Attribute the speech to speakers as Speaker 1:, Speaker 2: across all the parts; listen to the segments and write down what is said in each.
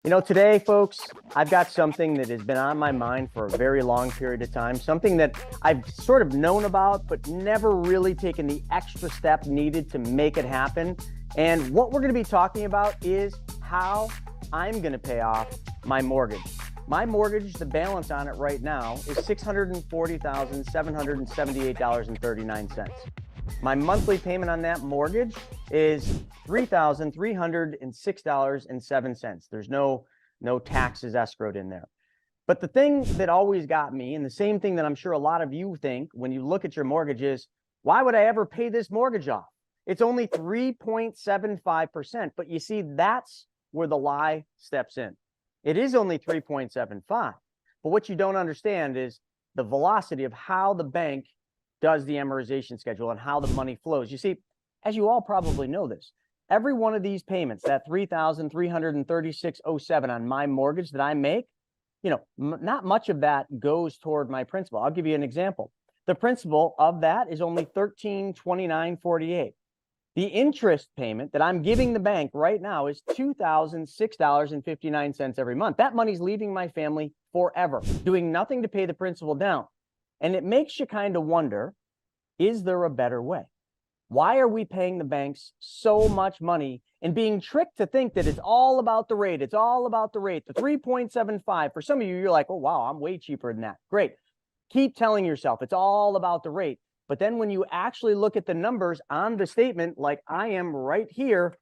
Speaker 1: Today, folks, I've got something that has been on my mind for a very long period of time, something that I've sort of known about, but never really taken the extra step needed to make it happen. And what we're going to be talking about is how I'm going to pay off my mortgage. My mortgage, the balance on it right now is $640,778.39. My monthly payment on that mortgage is $3,306.07. There's no taxes escrowed in there. But the thing that always got me, and the same thing that I'm sure a lot of you think when you look at your mortgage, is why would I ever pay this mortgage off? It's only 3.75%. But you see, that's where the lie steps in. It is only 3.75. But what you don't understand is the velocity of how the bank does the amortization schedule and how the money flows. You see, as you all probably know this, every one of these payments, that $3,336.07 on my mortgage that I make, not much of that goes toward my principal. I'll give you an example. The principal of that is only $1,329.48. The interest payment that I'm giving the bank right now is $2,006.59 every month. That money's leaving my family forever, doing nothing to pay the principal down. And it makes you kind of wonder, is there a better way? Why are we paying the banks so much money and being tricked to think that it's all about the rate? It's all about the rate, the 3.75. For some of you, you're like, oh, wow, I'm way cheaper than that. Great. Keep telling yourself it's all about the rate. But then when you actually look at the numbers on the statement, like I am right here,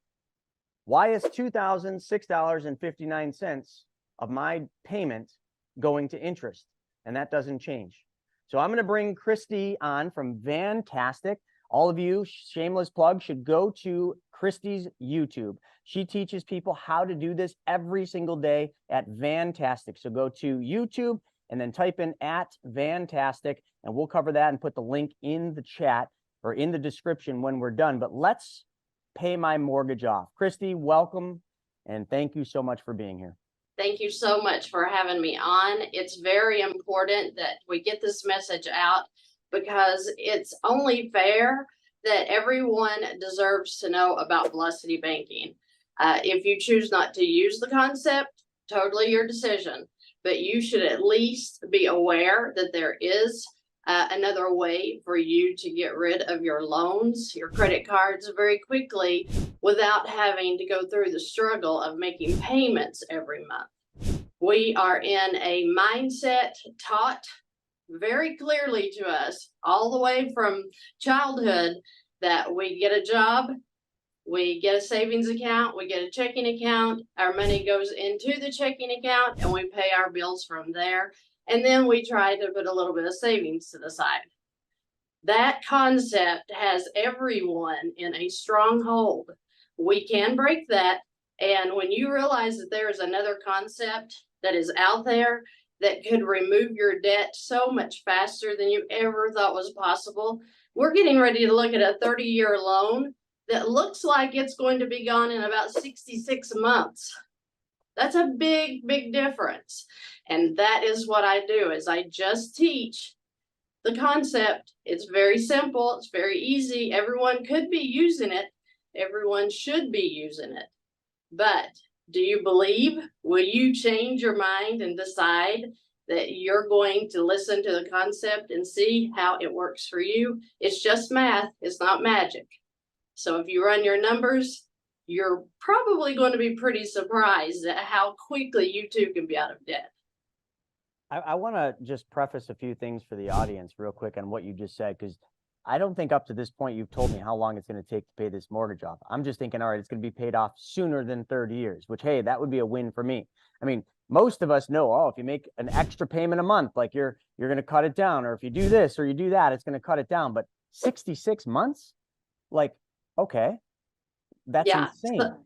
Speaker 1: why is $2,006.59 of my payment going to interest? And that doesn't change. So I'm going to bring Christy on from VANNtastic. All of you, shameless plug, should go to Christy's YouTube. She teaches people how to do this every single day at VANNtastic. So go to YouTube and then type in @VANNtastic, and we'll cover that and put the link in the chat or in the description when we're done. But let's pay my mortgage off. Christy, welcome, and thank you so much for being here.
Speaker 2: Thank you so much for having me on. It's very important that we get this message out because it's only fair that everyone deserves to know about velocity banking. If you choose not to use the concept, totally your decision, but you should at least be aware that there is another way for you to get rid of your loans, your credit cards very quickly without having to go through the struggle of making payments every month. We are in a mindset taught very clearly to us all the way from childhood that we get a job, we get a savings account, we get a checking account, our money goes into the checking account and we pay our bills from there. And then we try to put a little bit of savings to the side. That concept has everyone in a stronghold. We can break that. And when you realize that there is another concept that is out there that could remove your debt so much faster than you ever thought was possible, we're getting ready to look at a 30-year loan that looks like it's going to be gone in about 66 months. That's a big, big difference. And that is what I do, is I just teach the concept. It's very simple. It's very easy. Everyone could be using it. Everyone should be using it. But do you believe? Will you change your mind and decide that you're going to listen to the concept and see how it works for you? It's just math. It's not magic. So if you run your numbers, you're probably going to be pretty surprised at how quickly you too can be out of debt.
Speaker 1: I want to just preface a few things for the audience real quick on what you just said, because I don't think up to this point you've told me how long it's going to take to pay this mortgage off. I'm just thinking, all right, it's going to be paid off sooner than 30 years, which, hey, that would be a win for me. I mean, most of us know, oh, if you make an extra payment a month, like you're going to cut it down, or if you do this or you do that, it's going to cut it down. But 66 months? Like, okay, that's insane.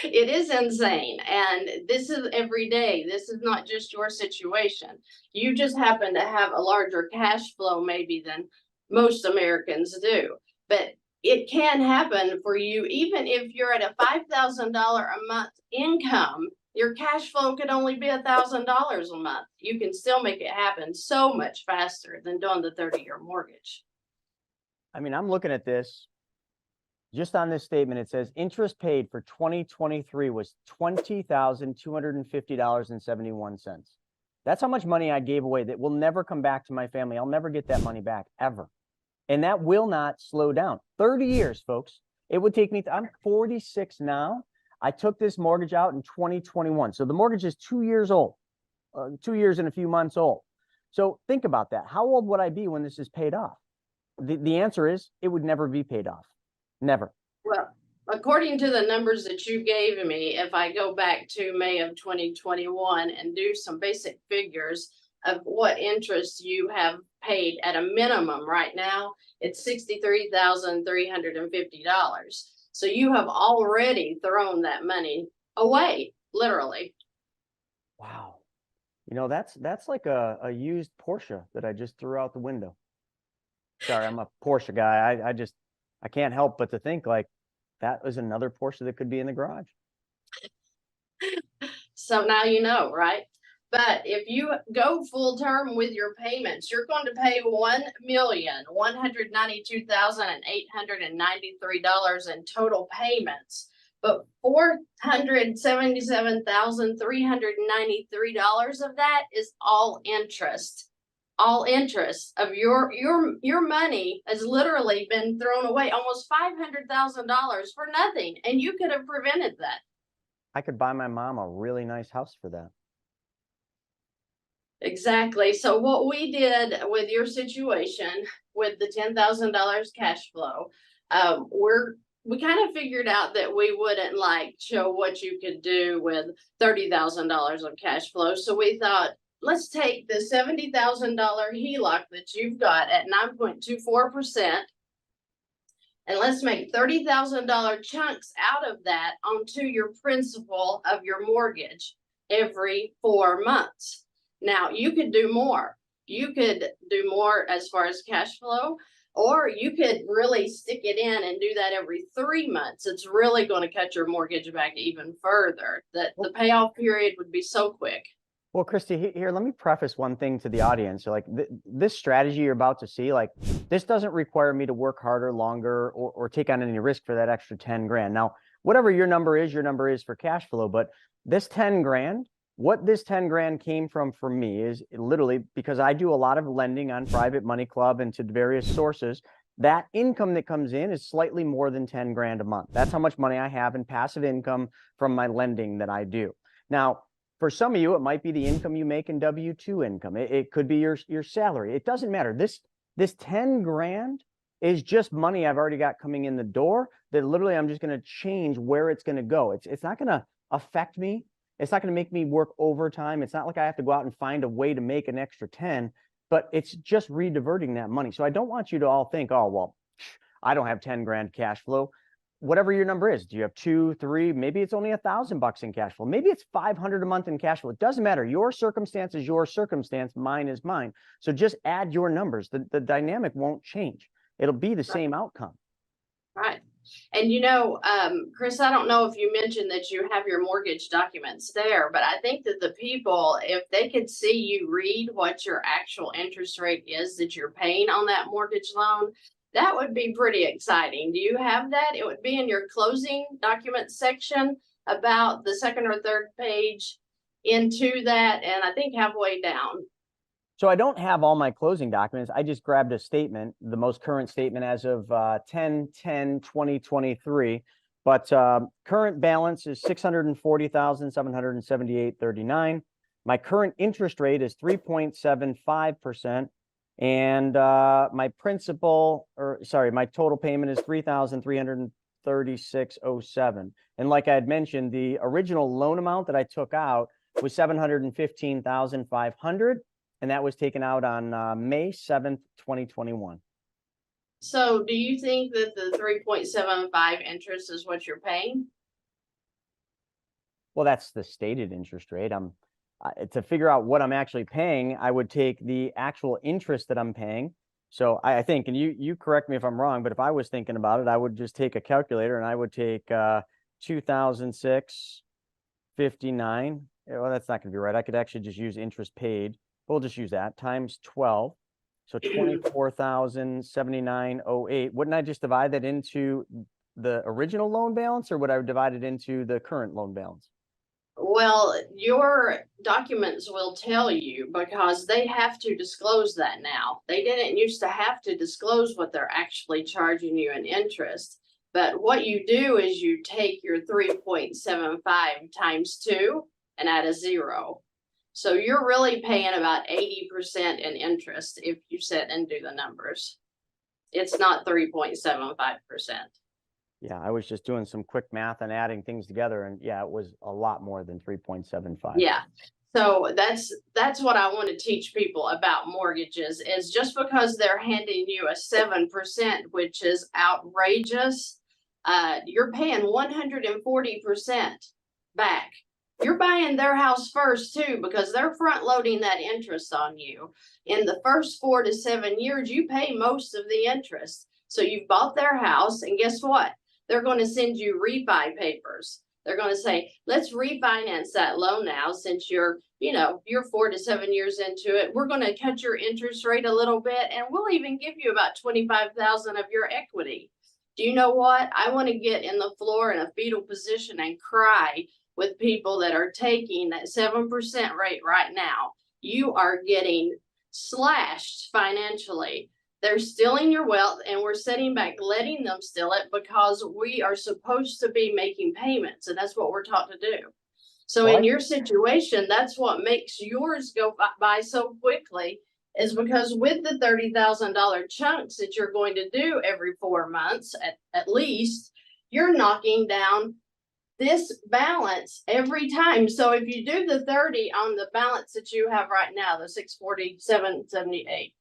Speaker 2: It is insane. And this is every day. This is not just your situation. You just happen to have a larger cash flow maybe than most Americans do. But it can happen for you, even if you're at a $5,000 a month income. Your cash flow could only be $1,000 a month. You can still make it happen so much faster than doing the 30-year mortgage.
Speaker 1: I mean, I'm looking at this. just on this statement, it says interest paid for 2023 was $20,250.71. That's how much money I gave away that will never come back to my family. I'll never get that money back ever. And that will not slow down. 30 years, folks. It would take me, I'm 46 now. I took this mortgage out in 2021. So the mortgage is 2 years old, 2 years and a few months old. So think about that. How old would I be when this is paid off? The answer is it would never be paid off. Never.
Speaker 2: Well, according to the numbers that you gave me, if I go back to May of 2021 and do some basic figures of what interest you have paid at a minimum right now, it's $63,350. So you have already thrown that money away, literally.
Speaker 1: Wow. You know, that's like a used Porsche that I just threw out the window. Sorry, I'm a Porsche guy. I can't help but to think like that was another Porsche that could be in the garage.
Speaker 2: So now you know, right? But if you go full term with your payments, you're going to pay $1,192,893 in total payments. But $477,393 of that is all interest. All interest of your money has literally been thrown away, almost $500,000 for nothing, and you could have prevented that.
Speaker 1: I could buy my mom a really nice house for that.
Speaker 2: Exactly. So what we did with your situation with the $10,000 cash flow, we kind of figured out that we wouldn't like show what you could do with $30,000 of cash flow. So we thought, let's take the $70,000 HELOC that you've got at 9.24%, and let's make $30,000 chunks out of that onto your principal of your mortgage every 4 months. Now, you could do more. You could do more as far as cash flow, or you could really stick it in and do that every 3 months. It's really going to cut your mortgage back even further. That the payoff period would be so quick.
Speaker 1: Well, Christy, here, let me preface one thing to the audience. Like this strategy you're about to see, like this doesn't require me to work harder, longer, or take on any risk for that extra 10 grand. Now, whatever your number is for cash flow. But this 10 grand, what this 10 grand came from for me is literally because I do a lot of lending on Private Money Club and to various sources. That income that comes in is slightly more than 10 grand a month. That's how much money I have in passive income from my lending that I do. Now, for some of you, it might be the income you make in W-2 income. It could be your salary. It doesn't matter. This 10 grand is just money I've already got coming in the door that literally I'm just going to change where it's going to go. It's not going to affect me. It's not going to make me work overtime. It's not like I have to go out and find a way to make an extra 10, but it's just rediverting that money. So I don't want you to all think, oh, well, I don't have 10 grand cash flow. Whatever your number is, do you have 2, 3, maybe it's only $1,000 in cash flow. Maybe it's 500 a month in cash flow. It doesn't matter. Your circumstance is your circumstance. Mine is mine. So just add your numbers. The dynamic won't change. It'll be the same outcome.
Speaker 2: Right. And you know, Chris, I don't know if you mentioned that you have your mortgage documents there, but I think that the people, if they could see you read what your actual interest rate is that you're paying on that mortgage loan, that would be pretty exciting. Do you have that? It would be in your closing documents section, about the second or third page into that, and I think halfway down.
Speaker 1: So I don't have all my closing documents. I just grabbed a statement, the most current statement as of 10/10/2023. But current balance is $640,778.39. My current interest rate is 3.75%. And my total payment is $3,336.07. And like I had mentioned, the original loan amount that I took out was $715,500, and that was taken out on May 7th, 2021.
Speaker 2: So do you think that the 3.75 interest is what you're paying?
Speaker 1: Well, that's the stated interest rate. To figure out what I'm actually paying, I would take the actual interest that I'm paying. So I think, and you correct me if I'm wrong, but if I was thinking about it, I would just take a calculator and I would take 2,659. Well, that's not going to be right. I could actually just use interest paid. We'll just use that times 12. So 24,079.08. Wouldn't I just divide that into the original loan balance, or would I divide it into the current loan balance?
Speaker 2: Well, your documents will tell you because they have to disclose that now. They didn't used to have to disclose what they're actually charging you in interest. But what you do is you take your 3.75 times 2 and add a 0. So you're really paying about 80% in interest if you sit and do the numbers. It's not 3.75%.
Speaker 1: Yeah, I was just doing some quick math and adding things together, and yeah, it was a lot more than 3.75.
Speaker 2: Yeah. So that's what I want to teach people about mortgages is just because they're handing you a 7%, which is outrageous, you're paying 140% back. You're buying their house first too, because they're front loading that interest on you. In the first 4 to 7 years, you pay most of the interest. So you've bought their house, and guess what? They're going to send you refi papers. They're going to say, let's refinance that loan now, since you're 4 to 7 years into it. We're going to cut your interest rate a little bit, and we'll even give you about $25,000 of your equity. Do you know what? I want to get in the floor in a fetal position and cry with people that are taking that 7% rate right now. You are getting slashed financially. They're stealing your wealth, and we're sitting back letting them steal it because we are supposed to be making payments, and that's what we're taught to do. So in your situation, that's what makes yours go by so quickly, is because with the $30,000 chunks that you're going to do every 4 months at least, you're knocking down this balance every time. So if you do the 30 on the balance that you have right now, the 647.78,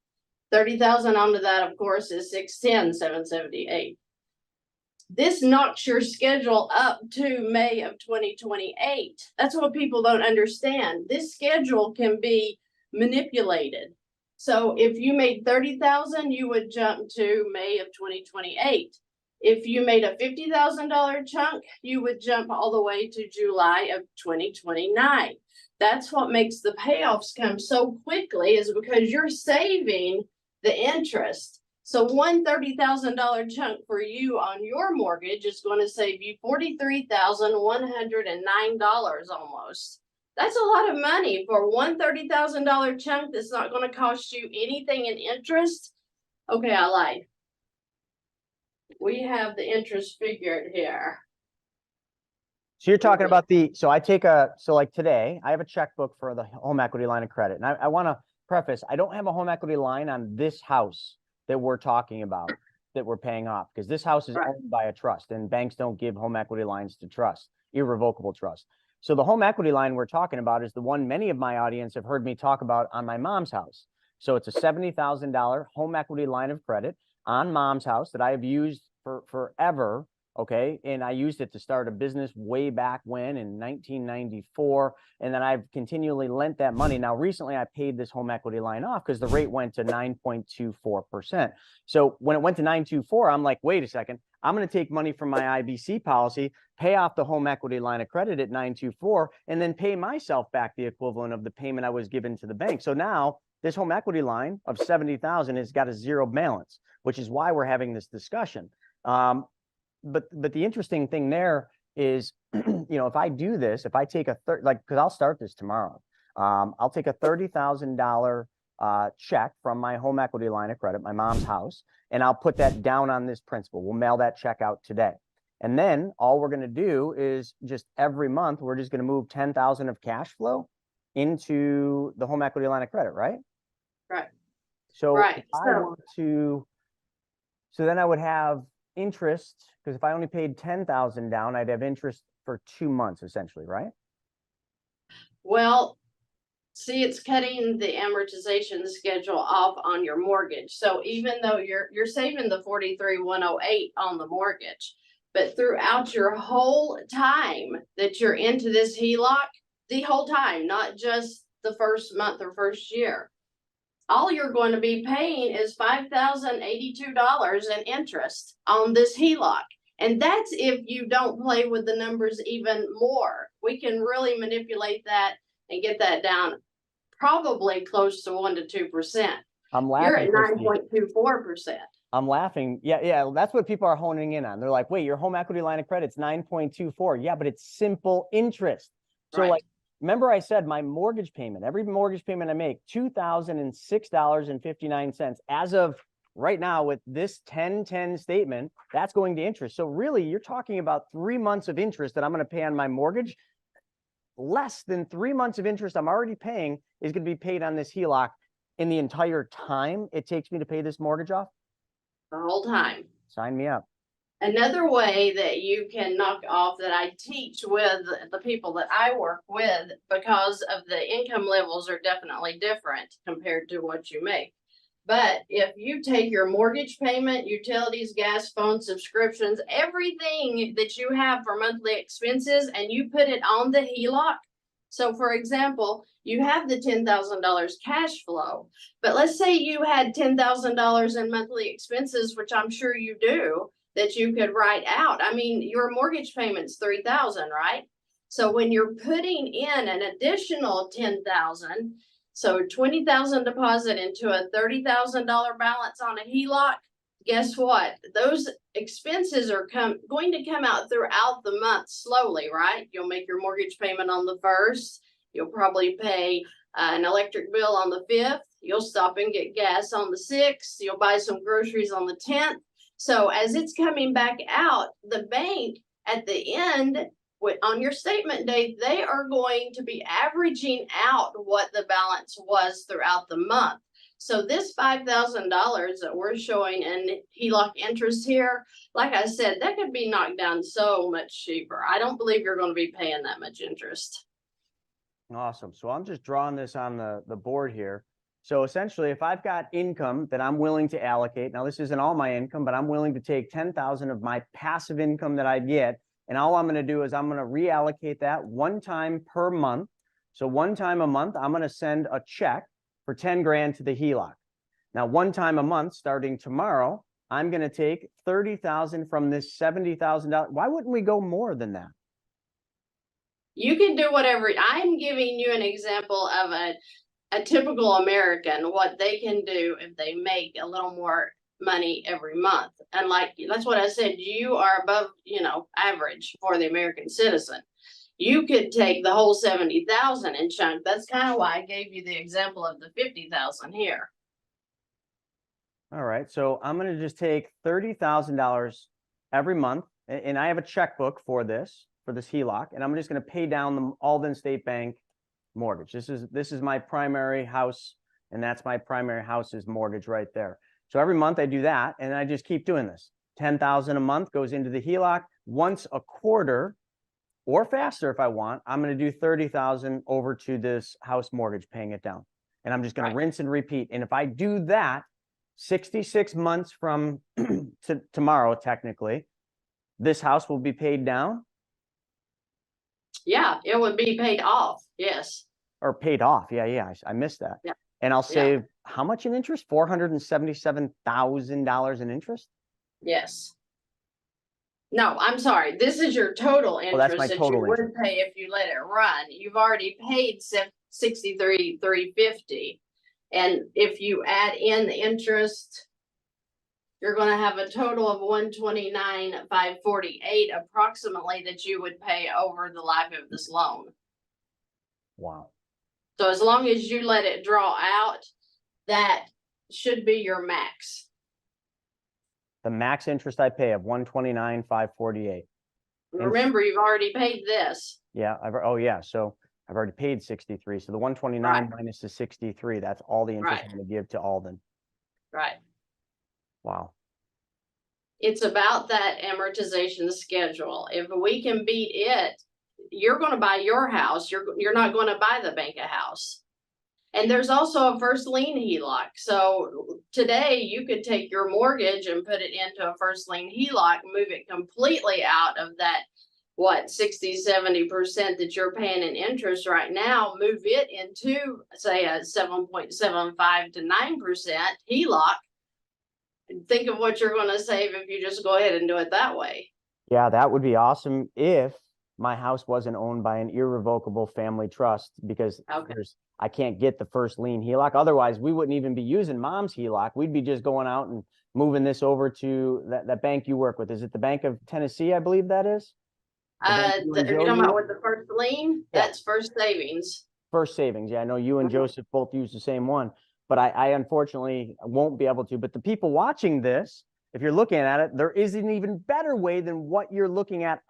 Speaker 2: 30,000 onto that, of course, is 610.778. This knocks your schedule up to May of 2028. That's what people don't understand. This schedule can be manipulated. So if you made 30,000, you would jump to May of 2028. If you made a $50,000 chunk, you would jump all the way to July of 2029. That's what makes the payoffs come so quickly, is because you're saving the interest. So one $30,000 chunk for you on your mortgage is going to save you $43,109 almost. That's a lot of money for one $30,000 chunk that's not going to cost you anything in interest. Okay, I lied. We have the interest figured here.
Speaker 1: So you're talking about so like today, I have a checkbook for the home equity line of credit. And I want to preface, I don't have a home equity line on this house that we're talking about, that we're paying off, because this house is owned by a trust, and banks don't give home equity lines to trust, irrevocable trust. So the home equity line we're talking about is the one many of my audience have heard me talk about on my mom's house. So it's a $70,000 home equity line of credit on mom's house that I have used for forever. Okay. And I used it to start a business way back when in 1994. And then I've continually lent that money. Now, recently I paid this home equity line off because the rate went to 9.24%. So when it went to 9.24, I'm like, wait a second, I'm going to take money from my IBC policy, pay off the home equity line of credit at 9.24, and then pay myself back the equivalent of the payment I was given to the bank. So now this home equity line of 70,000 has got a zero balance, which is why we're having this discussion. But the interesting thing there is, if I do this, if I take because I'll start this tomorrow, I'll take a $30,000 check from my home equity line of credit, my mom's house, and I'll put that down on this principal. We'll mail that check out today. And then all we're going to do is just every month, we're just going to move 10,000 of cash flow into the home equity line of credit, right?
Speaker 2: Right.
Speaker 1: So if I want to, so then I would have interest, because if I only paid 10,000 down, I'd have interest for 2 months essentially, right?
Speaker 2: Well, see, it's cutting the amortization schedule off on your mortgage. So even though you're saving the 43,108 on the mortgage, but throughout your whole time that you're into this HELOC, the whole time, not just the first month or first year, all you're going to be paying is $5,082 in interest on this HELOC. And that's if you don't play with the numbers even more. We can really manipulate that and get that down probably close to 1 to 2%.
Speaker 1: I'm laughing.
Speaker 2: You're at 9.24%.
Speaker 1: I'm laughing. Yeah, that's what people are honing in on. They're like, wait, your home equity line of credit's 9.24. Yeah, but it's simple interest. So
Speaker 2: Right.
Speaker 1: like, remember I said my mortgage payment, every mortgage payment I make, $2,006.59. As of right now with this 10-10 statement, that's going to interest. So really, you're talking about 3 months of interest that I'm going to pay on my mortgage. Less than 3 months of interest I'm already paying is going to be paid on this HELOC in the entire time it takes me to pay this mortgage off.
Speaker 2: The whole time.
Speaker 1: Sign me up.
Speaker 2: Another way that you can knock off that I teach with the people that I work with, because of the income levels are definitely different compared to what you make. But if you take your mortgage payment, utilities, gas, phone subscriptions, everything that you have for monthly expenses, and you put it on the HELOC. So for example, you have the $10,000 cash flow, but let's say you had $10,000 in monthly expenses, which I'm sure you do, that you could write out. I mean, your mortgage payment's $3,000, right? So when you're putting in an additional $10,000, so 20,000 deposit into a $30,000 balance on a HELOC, guess what? Those expenses are going to come out throughout the month slowly, right? You'll make your mortgage payment on the 1st. You'll probably pay an electric bill on the 5th. You'll stop and get gas on the 6th. You'll buy some groceries on the 10th. So as it's coming back out, the bank at the end, on your statement date, they are going to be averaging out what the balance was throughout the month. So this $5,000 that we're showing in HELOC interest here, like I said, that could be knocked down so much cheaper. I don't believe you're going to be paying that much interest.
Speaker 1: Awesome. So I'm just drawing this on the board here. So essentially, if I've got income that I'm willing to allocate, now this isn't all my income, but I'm willing to take 10,000 of my passive income that I get, and all I'm going to do is I'm going to reallocate that one time per month. So one time a month, I'm going to send a check for 10 grand to the HELOC. Now, one time a month, starting tomorrow, I'm going to take 30,000 from this $70,000. Why wouldn't we go more than that?
Speaker 2: You can do whatever. I'm giving you an example of a typical American, what they can do if they make a little more money every month. And like, that's what I said, you are above, average for the American citizen. You could take the whole 70,000 and chunk. That's kind of why I gave you the example of the 50,000 here.
Speaker 1: All right. So I'm going to just take $30,000 every month. And I have a checkbook for this HELOC, and I'm just going to pay down the Alden State Bank mortgage. This is my primary house, and that's my primary house's mortgage right there. So every month I do that, and I just keep doing this. 10,000 a month goes into the HELOC. Once a quarter, or faster if I want, I'm going to do 30,000 over to this house mortgage, paying it down. And I'm just going to rinse and repeat. And if I do that 66 months from tomorrow, technically, this house will be paid down.
Speaker 2: Yeah, it would be paid off. Yes.
Speaker 1: Or paid off. Yeah. I missed that.
Speaker 2: Yeah.
Speaker 1: And I'll save how much in interest? $477,000 in interest?
Speaker 2: Yes. No, I'm sorry. This is your total interest
Speaker 1: that's my total
Speaker 2: that you would pay if you let it run. You've already paid $63,350. And if you add in the interest, you're going to have a total of $129,548 approximately that you would pay over the life of this loan.
Speaker 1: Wow.
Speaker 2: So as long as you let it draw out, that should be your max.
Speaker 1: The max interest I pay of $129,548.
Speaker 2: Remember, you've already paid this.
Speaker 1: Yeah. So I've already paid 63. So the 129 minus the 63, that's all the interest I'm going to give to Alden.
Speaker 2: Right.
Speaker 1: Wow.
Speaker 2: It's about that amortization schedule. If we can beat it, you're going to buy your house. You're not going to buy the bank a house. And there's also a first lien HELOC. So today you could take your mortgage and put it into a first lien HELOC, move it completely out of that, 60-70% that you're paying in interest right now, move it into, say, a 7.75 to 9% HELOC. Think of what you're going to save if you just go ahead and do it that way.
Speaker 1: Yeah, that would be awesome if my house wasn't owned by an irrevocable family trust, because I can't get the first lien HELOC. Otherwise, we wouldn't even be using mom's HELOC. We'd be just going out and moving this over to that bank you work with. Is it the Bank of Tennessee, I believe that is? The bank you and
Speaker 2: Are you
Speaker 1: Joe
Speaker 2: talking about
Speaker 1: use?
Speaker 2: with the first lien?
Speaker 1: Yeah.
Speaker 2: That's First Savings.
Speaker 1: First Savings. Yeah, I know you and
Speaker 2: Mhm.
Speaker 1: Joseph both use the same one, but I unfortunately won't be able to. But the people watching this, if you're looking at it, there is an even better way than what you're looking at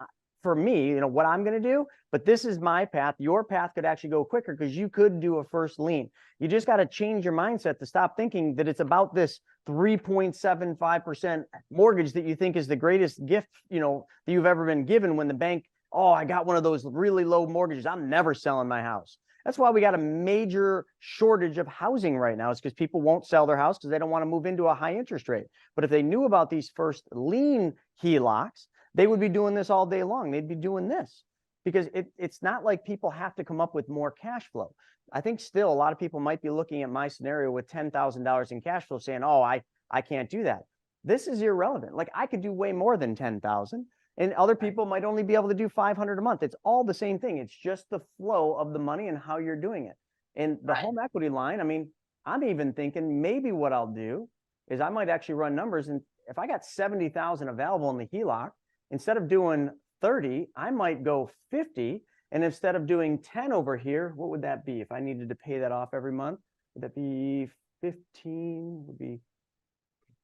Speaker 1: for me, you know, what I'm going to do. But this is my path. Your path could actually go quicker because you could do a first lien. You just got to change your mindset to stop thinking that it's about this 3.75% mortgage that you think is the greatest gift, you know, that you've ever been given when the bank, oh, I got one of those really low mortgages. I'm never selling my house. That's why we got a major shortage of housing right now. It's because people won't sell their house because they don't want to move into a high interest rate. But if they knew about these first lien HELOCs, they would be doing this all day long. They'd be doing this because it's not like people have to come up with more cash flow. I think still a lot of people might be looking at my scenario with $10,000 in cash flow saying, oh, I can't do that. This is irrelevant. Like I could do way more than 10,000. And other people might only be able to do 500 a month. It's all the same thing. It's just the flow of the money and how you're doing it. And the home equity line, I mean, I'm even thinking maybe what I'll do is I might actually run numbers. And if I got 70,000 available in the HELOC, instead of doing 30, I might go 50. And instead of doing 10 over here, what would that be? If I needed to pay that off every month, would that be 15? Would be,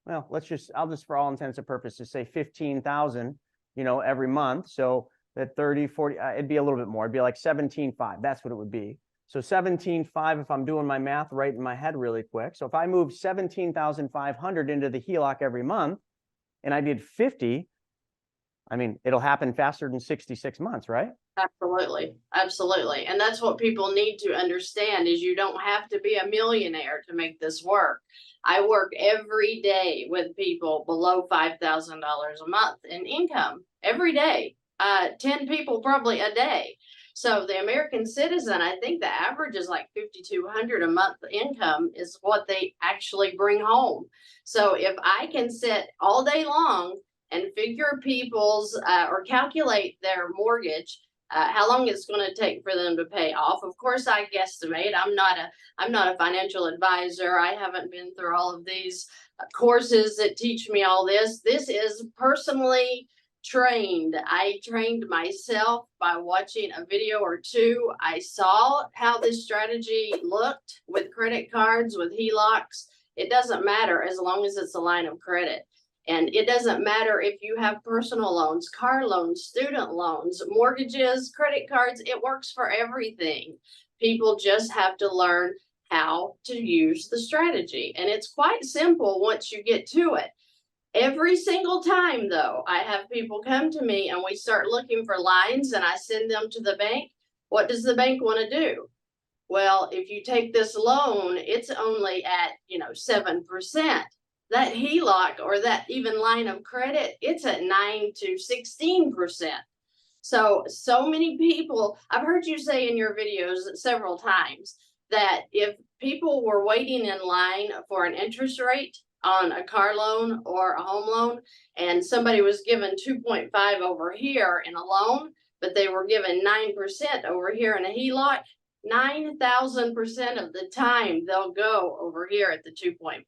Speaker 1: well, I'll just for all intents and purposes say 15,000, you know, every month. So that 30, 40, it'd be a little bit more. It'd be like 17.5. That's what it would be. So 17.5, if I'm doing my math right in my head really quick. So if I move 17,500 into the HELOC every month and I did 50, I mean, it'll happen faster than 66 months, right?
Speaker 2: Absolutely. Absolutely. And that's what people need to understand is you don't have to be a millionaire to make this work. I work every day with people below $5,000 a month in income every day. 10 people probably a day. So the American citizen, I think the average is like 5,200 a month income is what they actually bring home. So if I can sit all day long and figure people's or calculate their mortgage, how long it's going to take for them to pay off. Of course, I guesstimate. I'm not a financial advisor. I haven't been through all of these courses that teach me all this. This is personally trained. I trained myself by watching a video or two. I saw how this strategy looked with credit cards, with HELOCs. It doesn't matter as long as it's a line of credit. And it doesn't matter if you have personal loans, car loans, student loans, mortgages, credit cards, it works for everything. People just have to learn how to use the strategy. And it's quite simple once you get to it. Every single time, though, I have people come to me and we start looking for lines and I send them to the bank. What does the bank want to do? Well, if you take this loan, it's only at, 7%. That HELOC or that even line of credit, it's at 9 to 16%. So many people, I've heard you say in your videos several times that if people were waiting in line for an interest rate on a car loan or a home loan, and somebody was given 2.5 over here in a loan, but they were given 9% over here in a HELOC, 9,000% of the time they'll go over here at the 2.5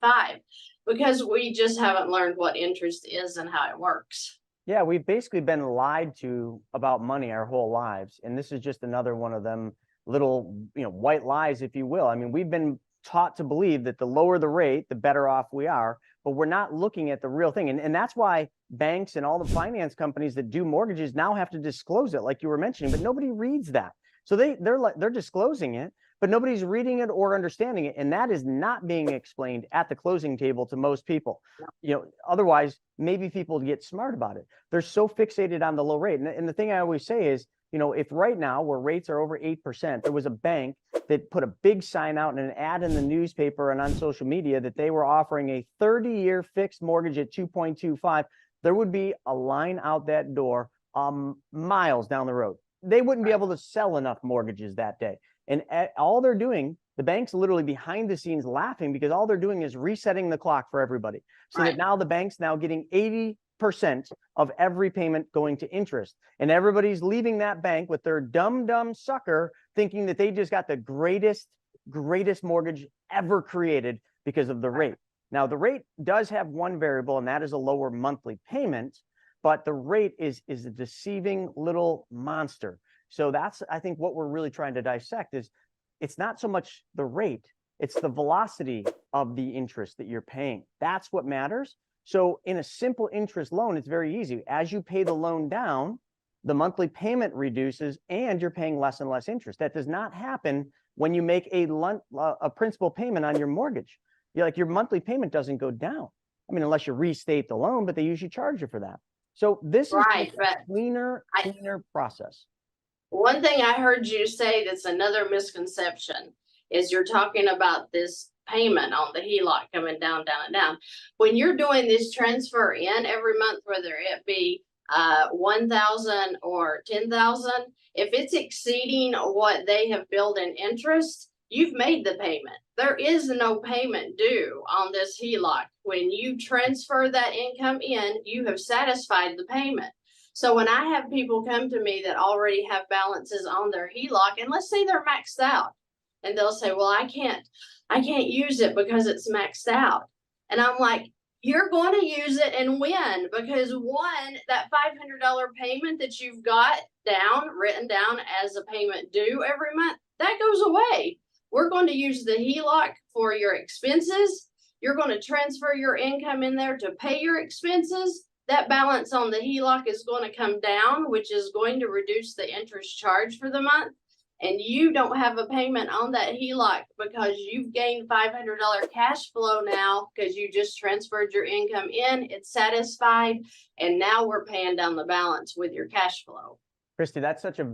Speaker 2: because we just haven't learned what interest is and how it works.
Speaker 1: Yeah, we've basically been lied to about money our whole lives. And this is just another one of them little, white lies, if you will. I mean, we've been taught to believe that the lower the rate, the better off we are, but we're not looking at the real thing. And that's why banks and all the finance companies that do mortgages now have to disclose it, like you were mentioning, but nobody reads that. So they're disclosing it, but nobody's reading it or understanding it. And that is not being explained at the closing table to most people. Otherwise, maybe people get smart about it. They're so fixated on the low rate. And the thing I always say is, if right now where rates are over 8%, there was a bank that put a big sign out and an ad in the newspaper and on social media that they were offering a 30-year fixed mortgage at 2.25, there would be a line out that door miles down the road. They wouldn't be able to sell enough mortgages that day. And all they're doing, the bank's literally behind the scenes laughing because all they're doing is resetting the clock for everybody. So that now the bank's now getting 80% of every payment going to interest. And everybody's leaving that bank with their dumb sucker thinking that they just got the greatest mortgage ever created because of the rate. Now, the rate does have one variable, and that is a lower monthly payment, but the rate is a deceiving little monster. So that's, I think, what we're really trying to dissect is it's not so much the rate, it's the velocity of the interest that you're paying. That's what matters. So in a simple interest loan, it's very easy. As you pay the loan down, the monthly payment reduces and you're paying less and less interest. That does not happen when you make a principal payment on your mortgage. Your monthly payment doesn't go down. I mean, unless you restate the loan, but they usually charge you for that. So this is
Speaker 2: Right,
Speaker 1: a cleaner process.
Speaker 2: One thing I heard you say that's another misconception is you're talking about this payment on the HELOC coming down, down, and down. When you're doing this transfer in every month, whether it be 1,000 or 10,000, if it's exceeding what they have billed in interest, you've made the payment. There is no payment due on this HELOC. When you transfer that income in, you have satisfied the payment. So when I have people come to me that already have balances on their HELOC, and let's say they're maxed out, and they'll say, well, I can't use it because it's maxed out. And I'm like, you're going to use it and win, because one, that $500 payment that you've got written down as a payment due every month, that goes away. We're going to use the HELOC for your expenses. You're going to transfer your income in there to pay your expenses. That balance on the HELOC is going to come down, which is going to reduce the interest charge for the month. And you don't have a payment on that HELOC because you've gained $500 cash flow now because you just transferred your income in, it's satisfied, and now we're paying down the balance with your cash flow.
Speaker 1: Christy, that's such a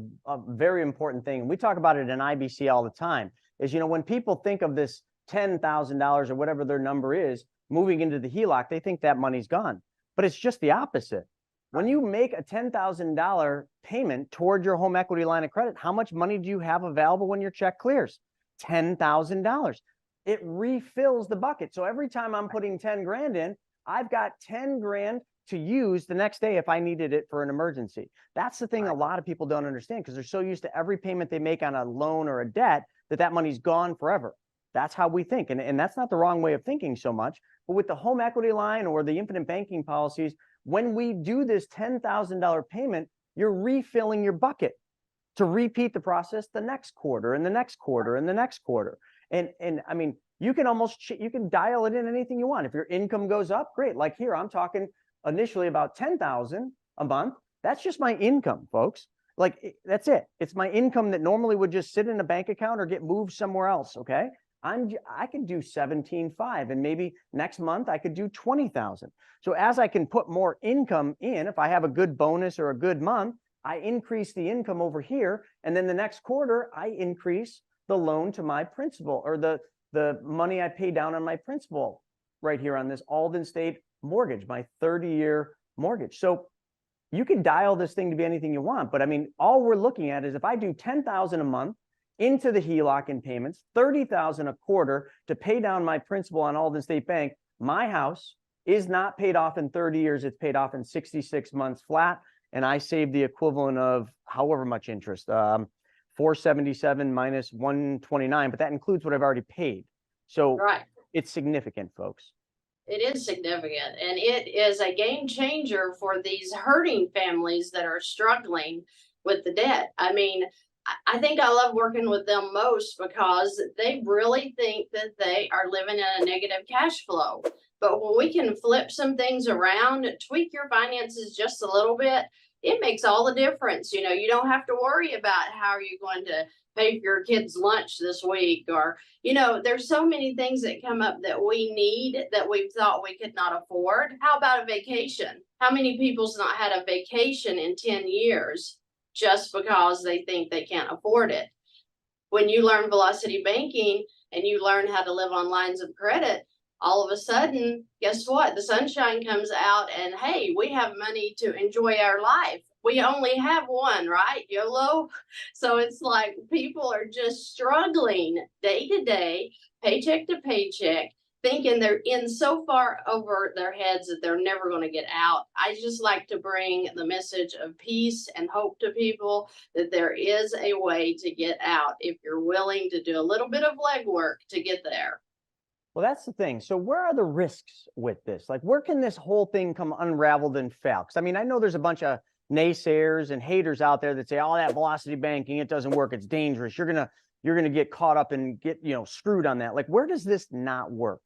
Speaker 1: very important thing. We talk about it in IBC all the time, is, when people think of this $10,000 or whatever their number is moving into the HELOC, they think that money's gone. But it's just the opposite. When you make a $10,000 payment toward your home equity line of credit, how much money do you have available when your check clears? $10,000. It refills the bucket. So every time I'm putting 10 grand in, I've got 10 grand to use the next day if I needed it for an emergency. That's the thing a lot of people don't understand, because they're so used to every payment they make on a loan or a debt that money's gone forever. That's how we think. And that's not the wrong way of thinking so much. But with the home equity line or the infinite banking policies, when we do this $10,000 payment, you're refilling your bucket to repeat the process the next quarter and the next quarter and the next quarter. And I mean, you can dial it in anything you want. If your income goes up, great. Like here, I'm talking initially about 10,000 a month. That's just my income, folks. Like, that's it. It's my income that normally would just sit in a bank account or get moved somewhere else. Okay. I can do 17.5, and maybe next month I could do 20,000. So as I can put more income in, if I have a good bonus or a good month, I increase the income over here. And then the next quarter, I increase the loan to my principal, or the money I pay down on my principal right here on this Alden State mortgage, my 30-year mortgage. So you can dial this thing to be anything you want. But I mean, all we're looking at is if I do 10,000 a month into the HELOC in payments, 30,000 a quarter to pay down my principal on Alden State Bank, my house is not paid off in 30 years. It's paid off in 66 months flat. And I save the equivalent of however much interest, 477 minus 129, but that includes what I've already paid. So it's significant, folks.
Speaker 2: It is significant, and it is a game changer for these hurting families that are struggling with the debt. I mean, I think I love working with them most because they really think that they are living in a negative cash flow. But when we can flip some things around, tweak your finances just a little bit, it makes all the difference. You don't have to worry about how are you going to pay for your kids' lunch this week, or, there's so many things that come up that we need that we thought we could not afford. How about a vacation? How many people's not had a vacation in 10 years? Just because they think they can't afford it. When you learn velocity banking and you learn how to live on lines of credit, all of a sudden, guess what? The sunshine comes out, and hey, we have money to enjoy our life. We only have one, right? YOLO. So it's like people are just struggling day to day, paycheck to paycheck, thinking they're in so far over their heads that they're never going to get out. I just like to bring the message of peace and hope to people that there is a way to get out if you're willing to do a little bit of legwork to get there.
Speaker 1: Well, that's the thing. So where are the risks with this? Like, where can this whole thing come unraveled and fail? Because I mean, I know there's a bunch of naysayers and haters out there that say, oh, that velocity banking, it doesn't work. It's dangerous. You're gonna get caught up and get, screwed on that. Like, where does this not work?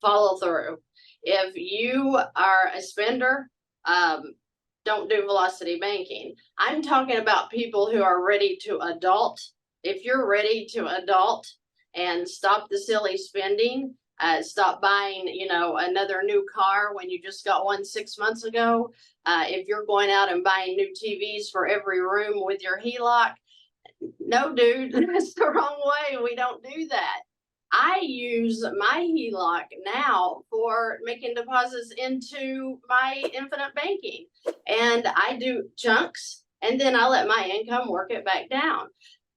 Speaker 2: Follow through. If you are a spender, don't do velocity banking. I'm talking about people who are ready to adult. If you're ready to adult and stop the silly spending, stop buying, another new car when you just got one 6 months ago. If you're going out and buying new TVs for every room with your HELOC, no, dude, that's the wrong way. We don't do that. I use my HELOC now for making deposits into my infinite banking, and I do chunks, and then I let my income work it back down.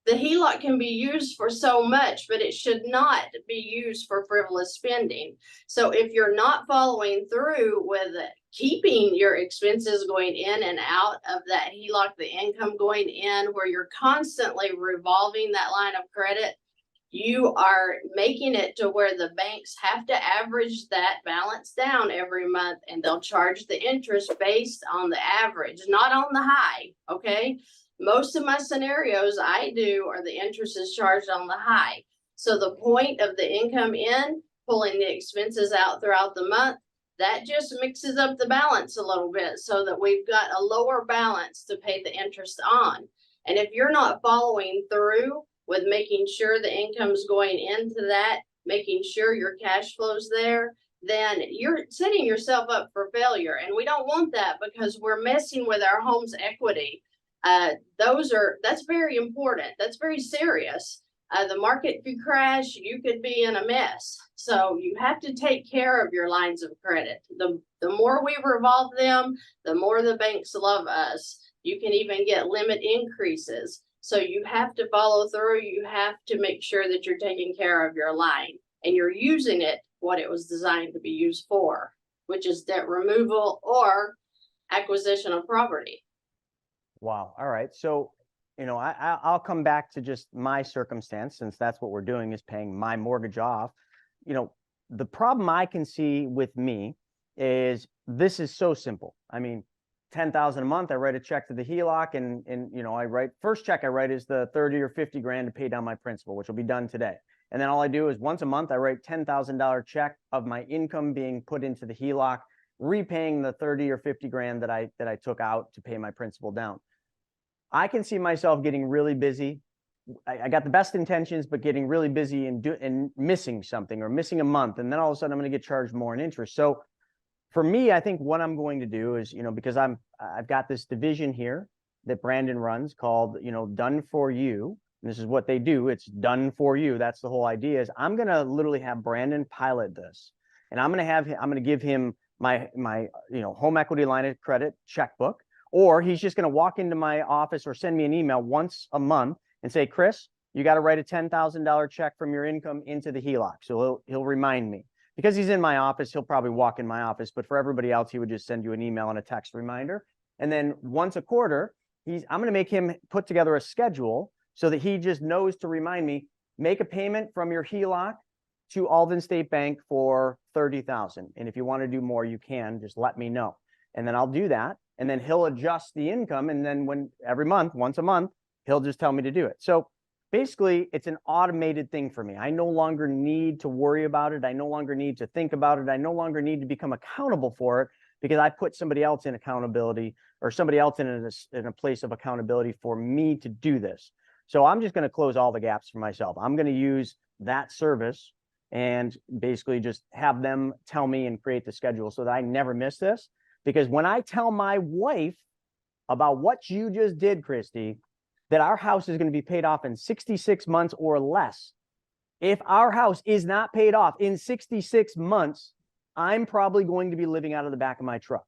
Speaker 2: The HELOC can be used for so much, but it should not be used for frivolous spending. So if you're not following through with keeping your expenses going in and out of that HELOC, the income going in, where you're constantly revolving that line of credit, you are making it to where the banks have to average that balance down every month, and they'll charge the interest based on the average, not on the high. Okay. Most of my scenarios I do are the interest is charged on the high. So the point of the income in, pulling the expenses out throughout the month, that just mixes up the balance a little bit so that we've got a lower balance to pay the interest on. And if you're not following through with making sure the income's going into that, making sure your cash flow's there, then you're setting yourself up for failure. And we don't want that, because we're messing with our home's equity. That's very important. That's very serious. The market could crash, you could be in a mess. So you have to take care of your lines of credit. The more we revolve them, the more the banks love us. You can even get limit increases. So you have to follow through. You have to make sure that you're taking care of your line and you're using it what it was designed to be used for, which is debt removal or acquisition of property.
Speaker 1: Wow. All right. So, I'll come back to just my circumstance, since that's what we're doing, is paying my mortgage off. The problem I can see with me is this is so simple. I mean, 10,000 a month, I write a check to the HELOC, and I write, first check I write is the 30 or 50 grand to pay down my principal, which will be done today. And then all I do is once a month, I write $10,000 check of my income being put into the HELOC, repaying the 30 or 50 grand that I took out to pay my principal down. I can see myself getting really busy. I got the best intentions, but getting really busy and missing something, or missing a month. And then all of a sudden I'm going to get charged more in interest. So for me, I think what I'm going to do is, because I've got this division here that Brandon runs called, Done For You. And this is what they do. It's done for you. That's the whole idea. Is I'm going to literally have Brandon pilot this, and I'm going to give him my home equity line of credit checkbook, or he's just going to walk into my office or send me an email once a month and say, Chris, you got to write a $10,000 check from your income into the HELOC. So he'll remind me. Because he's in my office, he'll probably walk in my office, but for everybody else, he would just send you an email and a text reminder. And then once a quarter, I'm going to make him put together a schedule so that he just knows to remind me, make a payment from your HELOC to Alden State Bank for $30,000. And if you want to do more, you can, just let me know. And then I'll do that. And then he'll adjust the income. And then every month, once a month, he'll just tell me to do it. So basically, it's an automated thing for me. I no longer need to worry about it. I no longer need to think about it. I no longer need to become accountable for it, because I put somebody else in accountability, or somebody else in a place of accountability for me to do this. So I'm just going to close all the gaps for myself. I'm going to use that service and basically just have them tell me and create the schedule so that I never miss this. Because when I tell my wife about what you just did, Christy, that our house is going to be paid off in 66 months or less. If our house is not paid off in 66 months, I'm probably going to be living out of the back of my truck.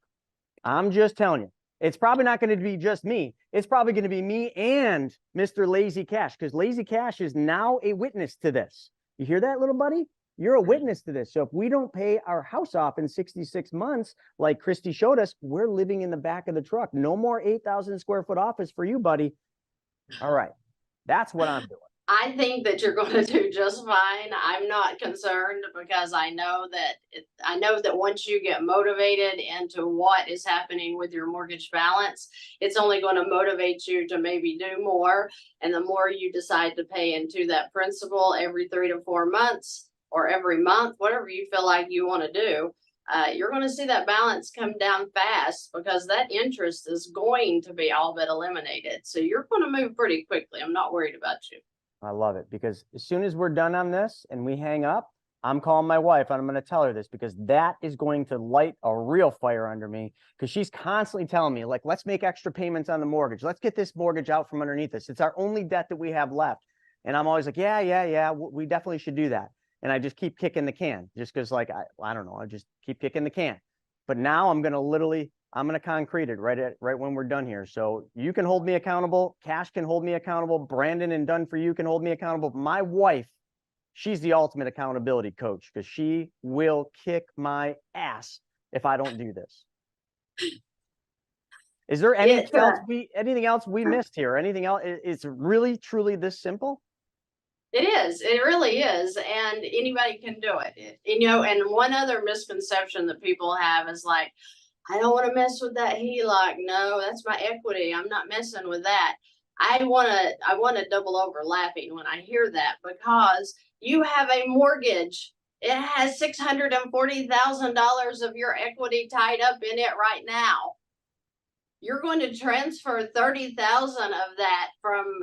Speaker 1: I'm just telling you. It's probably not going to be just me. It's probably going to be me and Mr. Lazy Cash, because Lazy Cash is now a witness to this. You hear that, little buddy? You're a witness to this. So if we don't pay our house off in 66 months, like Christy showed us, we're living in the back of the truck. No more 8,000 square foot office for you, buddy. All right. That's what I'm doing.
Speaker 2: I think that you're going to do just fine. I'm not concerned because I know that once you get motivated into what is happening with your mortgage balance, it's only going to motivate you to maybe do more. And the more you decide to pay into that principal every 3 to 4 months or every month, whatever you feel like you want to do, you're going to see that balance come down fast because that interest is going to be all but eliminated. So you're going to move pretty quickly. I'm not worried about you.
Speaker 1: I love it, because as soon as we're done on this and we hang up, I'm calling my wife and I'm going to tell her this, because that is going to light a real fire under me, because she's constantly telling me, like, let's make extra payments on the mortgage. Let's get this mortgage out from underneath us. It's our only debt that we have left. And I'm always like, yeah, we definitely should do that. And I just keep kicking the can, just because, like, I don't know, I just keep kicking the can. But now I'm going to concrete it right when we're done here. So you can hold me accountable. Cash can hold me accountable. Brandon and Done For You can hold me accountable. My wife, she's the ultimate accountability coach, because she will kick my ass if I don't do this. Is there anything else we missed here? Anything else? It's really, truly this simple?
Speaker 2: It is. It really is. And anybody can do it. And one other misconception that people have is like, I don't want to mess with that HELOC. No, that's my equity. I'm not messing with that. I want to double over laughing when I hear that, because you have a mortgage. It has $640,000 of your equity tied up in it right now. You're going to transfer 30,000 of that from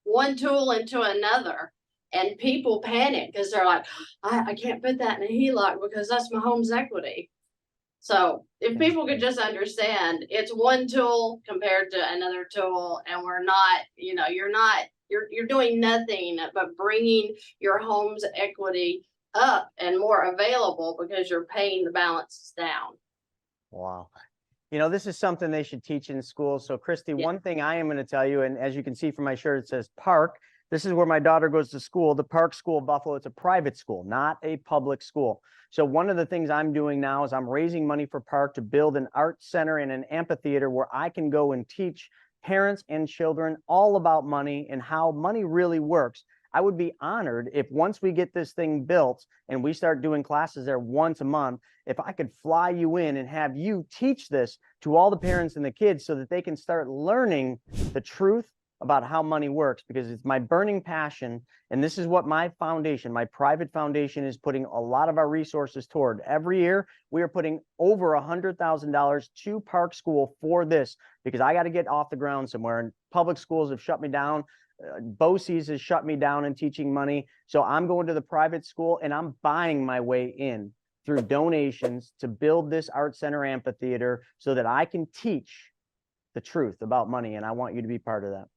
Speaker 2: one tool into another. And people panic because they're like, I can't put that in a HELOC because that's my home's equity. So if people could just understand, it's one tool compared to another tool, and we're not, you're doing nothing but bringing your home's equity up and more available because you're paying the balances down.
Speaker 1: Wow. This is something they should teach in school. So Christy,
Speaker 2: Yeah.
Speaker 1: one thing I am going to tell you, and as you can see from my shirt, it says Park. This is where my daughter goes to school, the Park School of Buffalo. It's a private school, not a public school. So one of the things I'm doing now is I'm raising money for Park to build an art center and an amphitheater where I can go and teach parents and children all about money and how money really works. I would be honored if once we get this thing built and we start doing classes there once a month, if I could fly you in and have you teach this to all the parents and the kids so that they can start learning the truth about how money works, because it's my burning passion. And this is what my foundation, my private foundation, is putting a lot of our resources toward. Every year, we are putting over $100,000 to Park School for this, because I got to get off the ground somewhere. And public schools have shut me down. BOCES has shut me down in teaching money. So I'm going to the private school and I'm buying my way in through donations to build this art center amphitheater so that I can teach the truth about money. And I want you to be part of that.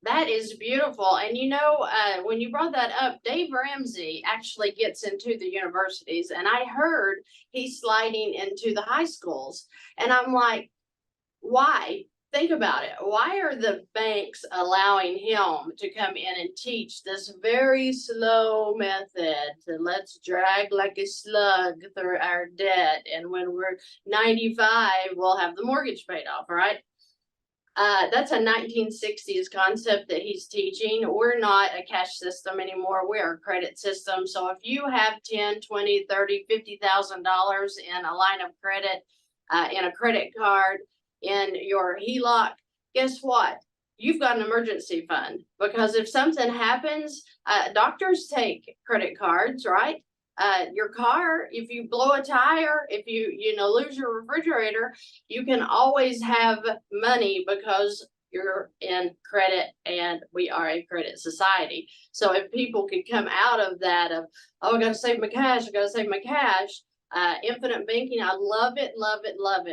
Speaker 2: That is beautiful. And when you brought that up, Dave Ramsey actually gets into the universities, and I heard he's sliding into the high schools. And I'm like, why? Think about it. Why are the banks allowing him to come in and teach this very slow method to let's drag like a slug through our debt? And when we're 95, we'll have the mortgage paid off, right? That's a 1960s concept that he's teaching. We're not a cash system anymore. We're a credit system. So if you have 10, 20, 30, $50,000 in a line of credit, in a credit card, in your HELOC, guess what? You've got an emergency fund, because if something happens, doctors take credit cards, right? Your car, if you blow a tire, if you lose your refrigerator, you can always have money because you're in credit, and we are a credit society. So if people could come out of that of, oh, I gotta save my cash, infinite banking, I love it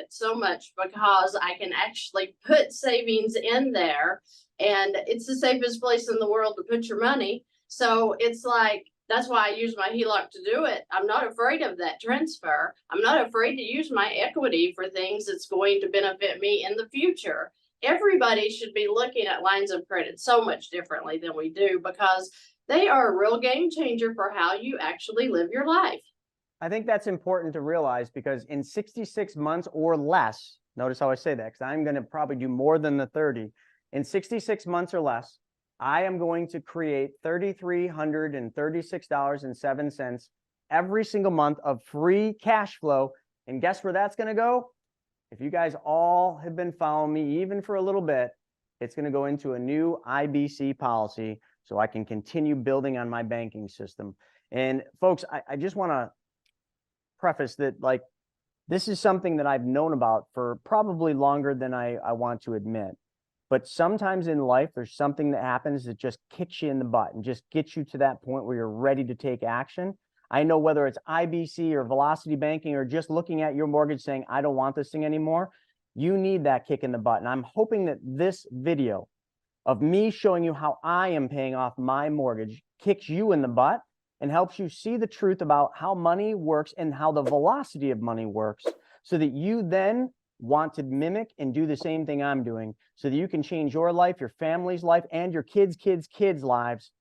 Speaker 2: so much, because I can actually put savings in there, and it's the safest place in the world to put your money. So it's like, that's why I use my HELOC to do it. I'm not afraid of that transfer. I'm not afraid to use my equity for things that's going to benefit me in the future. Everybody should be looking at lines of credit so much differently than we do, because they are a real game changer for how you actually live your life.
Speaker 1: I think that's important to realize, because in 66 months or less, notice how I say that, because I'm going to probably do more than the 30. In 66 months or less, I am going to create $3,336.07 every single month of free cash flow. And guess where that's going to go? If you guys all have been following me even for a little bit, it's going to go into a new IBC policy so I can continue building on my banking system. And folks, I just want to preface that, like, this is something that I've known about for probably longer than I want to admit. But sometimes in life, there's something that happens that just kicks you in the butt and just gets you to that point where you're ready to take action. I know whether it's IBC or velocity banking or just looking at your mortgage saying, I don't want this thing anymore, you need that kick in the butt. And I'm hoping that this video of me showing you how I am paying off my mortgage kicks you in the butt and helps you see the truth about how money works and how the velocity of money works, so that you then want to mimic and do the same thing I'm doing, so that you can change your life, your family's life, and your kids' lives.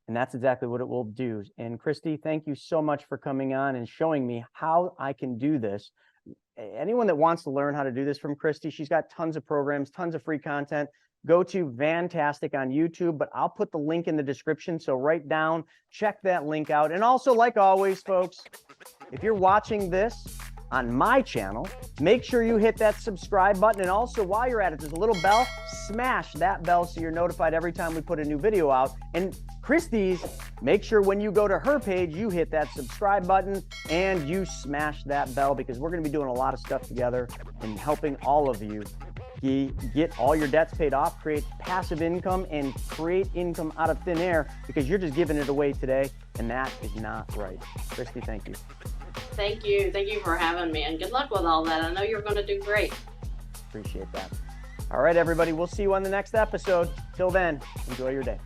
Speaker 1: And that's exactly what it will do. And Christy, thank you so much for coming on and showing me how I can do this. Anyone that wants to learn how to do this from Christy, she's got tons of programs, tons of free content. Go to Vantastic on YouTube, but I'll put the link in the description. So write down, check that link out. And also, like always, folks, if you're watching this on my channel, make sure you hit that subscribe button. And also, while you're at it, there's a little bell. Smash that bell so you're notified every time we put a new video out. And Christy's, make sure when you go to her page, you hit that subscribe button and you smash that bell, because we're going to be doing a lot of stuff together and helping all of you get all your debts paid off, create passive income, and create income out of thin air, because you're just giving it away today, and that is not right. Christy, thank you.
Speaker 2: Thank you. Thank you for having me, and good luck with all that. I know you're going to do great.
Speaker 1: Appreciate that. All right, everybody, we'll see you on the next episode. Till then, enjoy your day.